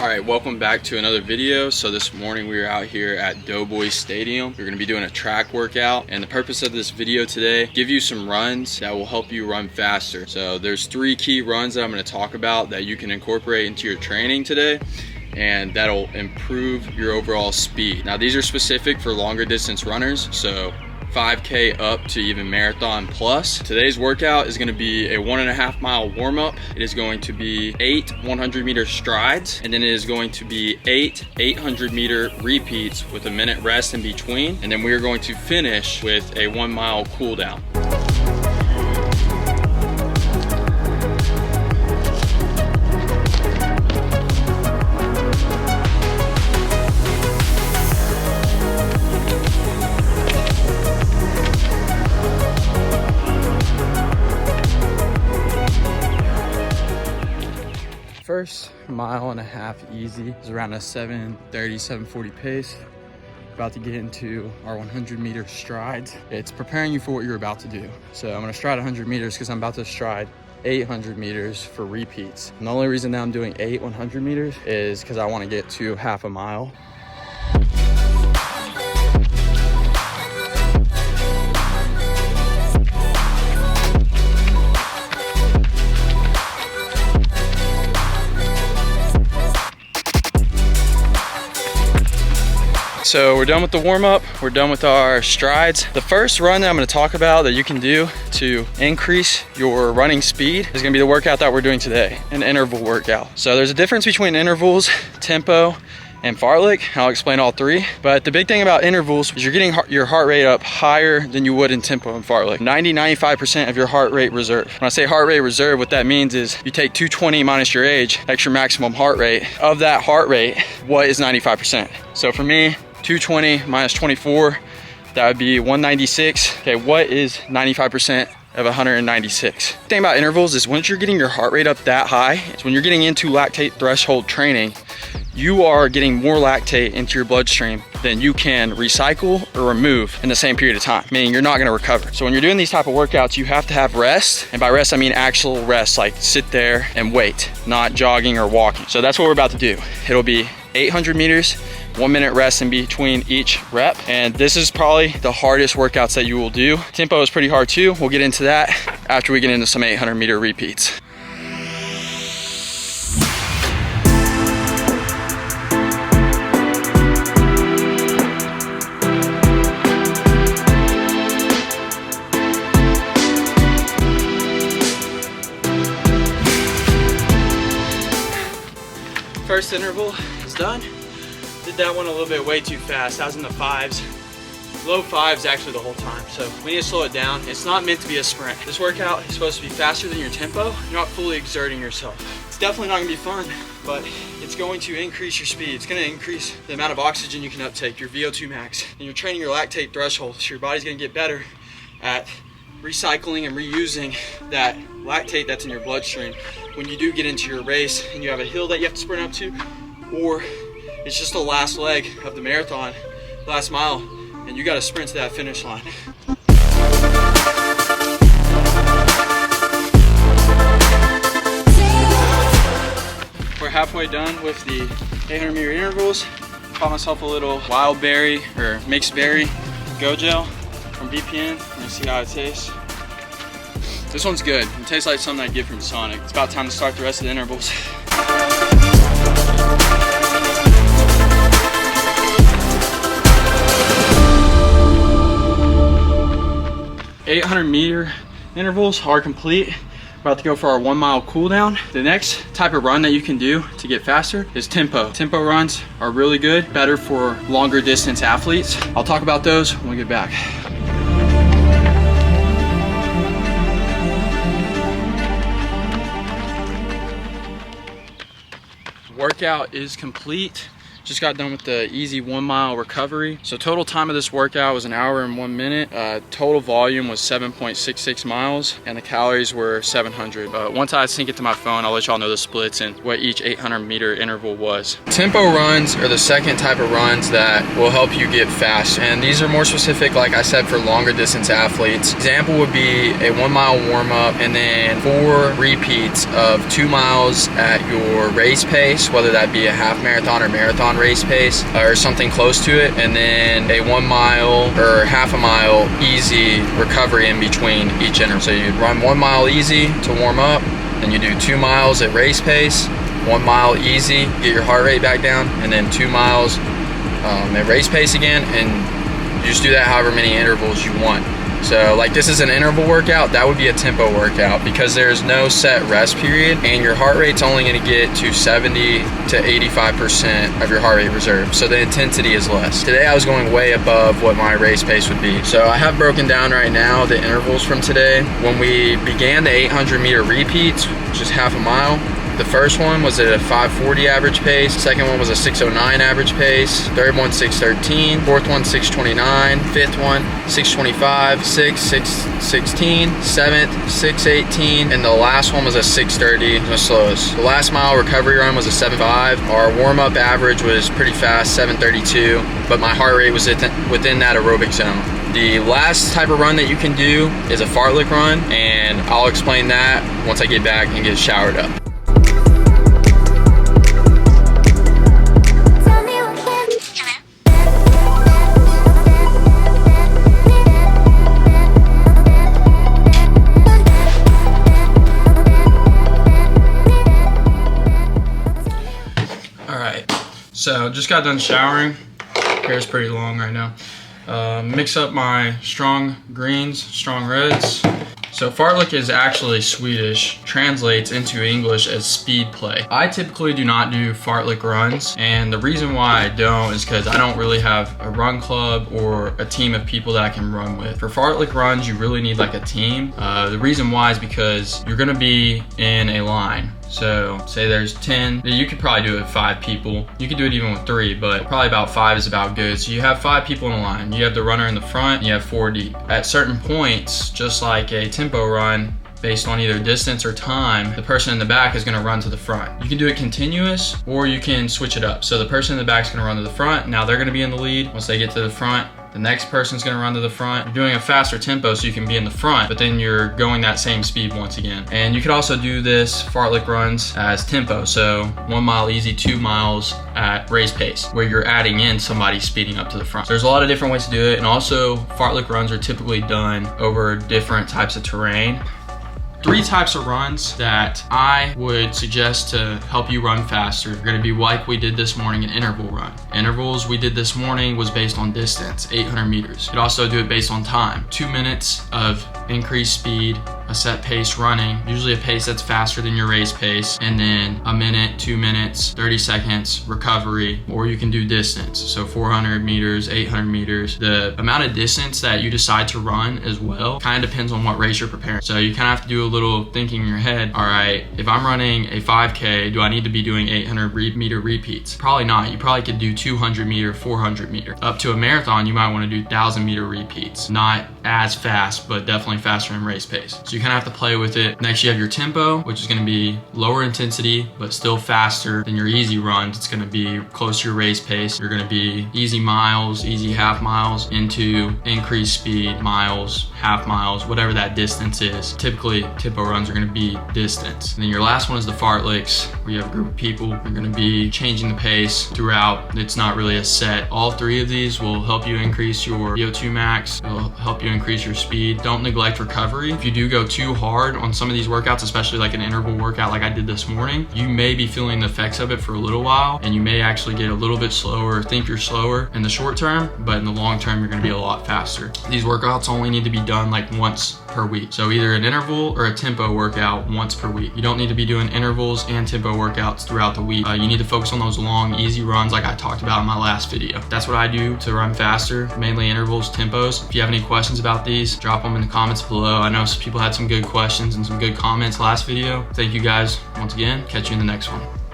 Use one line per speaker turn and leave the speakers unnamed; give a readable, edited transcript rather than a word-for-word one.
Alright, welcome back to another video. So this morning we were out here at Doughboy Stadium. We're going to be doing a track workout, and the purpose of this video today, give you some runs that will help you run faster. So there's 3 key runs that I'm going to talk about that you can incorporate into your training today, and that'll improve your overall speed. Now these are specific for longer distance runners, so 5K up to even marathon plus. Today's workout is going to be a 1.5 mile warm-up. It is going to be 8 100-meter strides, and then it is going to be 8 800-meter repeats with a minute rest in between, and then we are going to finish with a 1 mile cool down. First 1.5 miles easy is around a 7:30, 7:40 pace. About to get into our 100-meter strides. It's preparing you for what you're about to do. So I'm gonna stride 100 meters because I'm about to stride 800 meters for repeats. And the only reason that I'm doing 8 100 meters is because I want to get to half a mile. So we're done with the warm-up, we're done with our strides. The first run that I'm gonna talk about that you can do to increase your running speed is gonna be the workout that we're doing today, an interval workout. So there's a difference between intervals, tempo, and fartlek. I'll explain all 3. But the big thing about intervals is you're getting your heart rate up higher than you would in tempo and fartlek. 90-95% of your heart rate reserve. When I say heart rate reserve, what that means is you take 220 minus your age, that's your maximum heart rate. Of that heart rate, what is 95%? So for me, 220 minus 24, that would be 196. Okay, what is 95% of 196? The thing about intervals is once you're getting your heart rate up that high, it's when you're getting into lactate threshold training, you are getting more lactate into your bloodstream than you can recycle or remove in the same period of time, meaning you're not gonna recover. So when you're doing these type of workouts, you have to have rest. And by rest, I mean actual rest, like sit there and wait, not jogging or walking. So that's what we're about to do. It'll be 800 meters, 1 minute rest in between each rep. And this is probably the hardest workouts that you will do. Tempo is pretty hard too. We'll get into that after we get into some 800-meter repeats. First interval is done. Did that one a little bit way too fast. I was in the 5s. Low 5s actually the whole time. So we need to slow it down. It's not meant to be a sprint. This workout is supposed to be faster than your tempo. You're not fully exerting yourself. It's definitely not gonna be fun, but it's going to increase your speed. It's gonna increase the amount of oxygen you can uptake, your VO2 max. And you're training your lactate threshold, so your body's gonna get better at recycling and reusing that lactate that's in your bloodstream when you do get into your race and you have a hill that you have to sprint up to, or it's just the last leg of the marathon, last mile, and you got to sprint to that finish line. We're halfway done with the 800-meter intervals. Caught myself a little wild berry or mixed berry Go Gel from BPN. Let me see how it tastes. This one's good. It tastes like something I get from Sonic. It's about time to start the rest of the intervals. 800-meter intervals are complete. About to go for our 1 mile cool down. The next type of run that you can do to get faster is tempo. Tempo runs are really good, better for longer distance athletes. I'll talk about those when we get back. Workout is complete. Just got done with the easy 1 mile recovery. So total time of this workout was 1 hour and 1 minute. Total volume was 7.66 miles and the calories were 700. Once I sync it to my phone, I'll let y'all know the splits and what each 800 meter interval was. Tempo runs are the second type of runs that will help you get fast. And these are more specific, like I said, for longer distance athletes. Example would be a 1 mile warm up and then 4 repeats of 2 miles at your race pace, whether that be a half marathon or marathon race pace or something close to it, and then a 1 mile or half a mile easy recovery in between each interval. So you run 1 mile easy to warm up, then you do 2 miles at race pace, 1 mile easy, get your heart rate back down, and then 2 miles at race pace again, and you just do that however many intervals you want. So like this is an interval workout, that would be a tempo workout because there's no set rest period and your heart rate's only gonna get to 70 to 85% of your heart rate reserve. So the intensity is less. Today I was going way above what my race pace would be. So I have broken down right now the intervals from today. When we began the 800 meter repeats, which is half a mile, the first one was at a 540 average pace, second one was a 609 average pace, third one 613, fourth one 629, fifth one 625, sixth 616, seventh 618, and the last one was a 630, the slowest. The last mile recovery run was a 7.5. Our warm-up average was pretty fast, 732, but my heart rate was within that aerobic zone. The last type of run that you can do is a fartlek run, and I'll explain that once I get back and get showered up. So just got done showering. Hair's pretty long right now. Mix up my strong greens, strong reds. So fartlek is actually Swedish, translates into English as speed play. I typically do not do fartlek runs, and the reason why I don't is because I don't really have a run club or a team of people that I can run with. For fartlek runs, you really need like a team. The reason why is because you're gonna be in a line. So say there's 10, you could probably do it with 5 people. You could do it even with 3, but probably about 5 is about good. So you have 5 people in a line. You have the runner in the front, and you have 4 deep. At certain points, just like a tempo run, based on either distance or time, the person in the back is gonna run to the front. You can do it continuous, or you can switch it up. So the person in the back is gonna run to the front. Now they're gonna be in the lead. Once they get to the front, the next person's gonna run to the front. You're doing a faster tempo so you can be in the front, but then you're going that same speed once again. And you could also do this fartlek runs as tempo. So 1 mile easy, 2 miles at race pace, where you're adding in somebody speeding up to the front. So there's a lot of different ways to do it. And also fartlek runs are typically done over different types of terrain. 3 types of runs that I would suggest to help you run faster are gonna be like we did this morning, an interval run. Intervals we did this morning was based on distance, 800 meters. You could also do it based on time. 2 minutes of increased speed, a set pace running, usually a pace that's faster than your race pace, and then a minute, 2 minutes, 30 seconds recovery, or you can do distance. So 400 meters, 800 meters. The amount of distance that you decide to run as well kind of depends on what race you're preparing. So you kind of have to do a little thinking in your head. All right, if I'm running a 5K, do I need to be doing 800 meter repeats? Probably not. You probably could do 200 meter, 400 meter. Up to a marathon, you might want to do 1,000 meter repeats. Not as fast, but definitely faster in race pace. So you kind of have to play with it. Next, you have your tempo, which is going to be lower intensity, but still faster than your easy runs. It's going to be close to your race pace. You're going to be easy miles, easy half miles into increased speed, miles, half miles, whatever that distance is. Typically, tempo runs are going to be distance. And then your last one is the fartleks, where you have a group of people. You're going to be changing the pace throughout. It's not really a set. All 3 of these will help you increase your VO2 max. It'll help you increase your speed. Don't neglect recovery. If you do go too hard on some of these workouts, especially like an interval workout like I did this morning, you may be feeling the effects of it for a little while, and you may actually get a little bit slower, think you're slower in the short term, but in the long term, you're going to be a lot faster. These workouts only need to be done like once per week. So either an interval or a tempo workout once per week. You don't need to be doing intervals and tempo workouts throughout the week. You need to focus on those long, easy runs like I talked about in my last video. That's what I do to run faster, mainly intervals, tempos. If you have any questions about these, drop them in the comments below. I know some people had some good questions and some good comments last video. Thank you guys once again. Catch you in the next one.